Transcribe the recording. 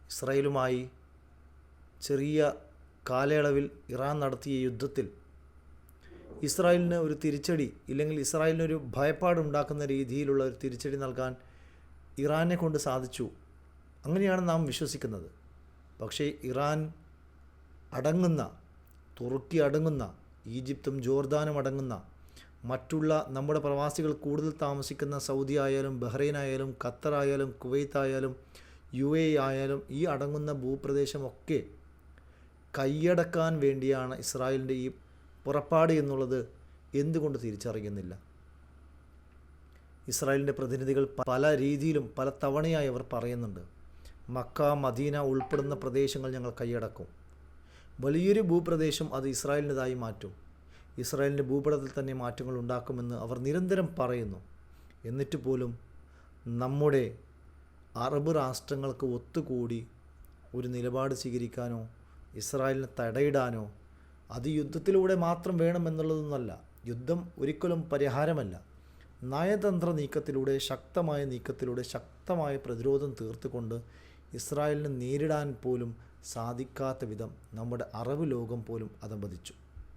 ഇസ്രായേലുമായി ചെറിയ കാലയളവിൽ ഇറാൻ നടത്തിയ യുദ്ധത്തിൽ ഇസ്രായേലിന് ഒരു തിരിച്ചടി, ഇല്ലെങ്കിൽ ഇസ്രായേലിനൊരു ഭയപ്പാടുണ്ടാക്കുന്ന രീതിയിലുള്ള ഒരു തിരിച്ചടി നൽകാൻ ഇറാനെ കൊണ്ട് സാധിച്ചു. അങ്ങനെയാണ് നാം വിശ്വസിക്കുന്നത്. പക്ഷേ ഇറാൻ അടങ്ങുന്ന, തുർക്കി അടങ്ങുന്ന, ഈജിപ്തും ജോർദാനും അടങ്ങുന്ന, മറ്റുള്ള നമ്മുടെ പ്രവാസികൾ കൂടുതൽ താമസിക്കുന്ന സൗദി ആയാലും ബഹ്റൈൻ ആയാലും ഖത്തർ ആയാലും കുവൈത്ത് ആയാലും UAE ആയാലും ഈ അടങ്ങുന്ന ഭൂപ്രദേശമൊക്കെ കൈയടക്കാൻ വേണ്ടിയാണ് ഇസ്രായേലിൻ്റെ ഈ പുറപ്പാട് എന്നുള്ളത് എന്തുകൊണ്ട് തിരിച്ചറിയുന്നില്ല? ഇസ്രായേലിൻ്റെ പ്രതിനിധികൾ പല രീതിയിലും പല തവണയായി അവർ പറയുന്നുണ്ട്, മക്ക മദീന ഉൾപ്പെടുന്ന പ്രദേശങ്ങൾ ഞങ്ങൾ കൈയടക്കും, വലിയൊരു ഭൂപ്രദേശം അത് ഇസ്രായേലിൻ്റെതായി മാറ്റും, ഇസ്രായേലിൻ്റെ ഭൂപടത്തിൽ തന്നെ മാറ്റങ്ങൾ ഉണ്ടാക്കുമെന്ന് അവർ നിരന്തരം പറയുന്നു. എന്നിട്ട് പോലും നമ്മുടെ അറബ് രാഷ്ട്രങ്ങൾക്ക് ഒത്തുകൂടി ഒരു നിലപാട് സ്വീകരിക്കാനോ ഇസ്രായേലിനെ തടയിടാനോ, അത് യുദ്ധത്തിലൂടെ മാത്രം വേണമെന്നുള്ളതൊന്നുമല്ല. യുദ്ധം ഒരിക്കലും പരിഹാരമല്ല. നയതന്ത്ര നീക്കത്തിലൂടെ, ശക്തമായ നീക്കത്തിലൂടെ, ശക്തമായ പ്രതിരോധം തീർത്തുകൊണ്ട് ഇസ്രായേലിനെ നേരിടാൻ പോലും സാധിക്കാത്ത വിധം നമ്മുടെ അറബ് ലോകം പോലും അധംപതിച്ചു.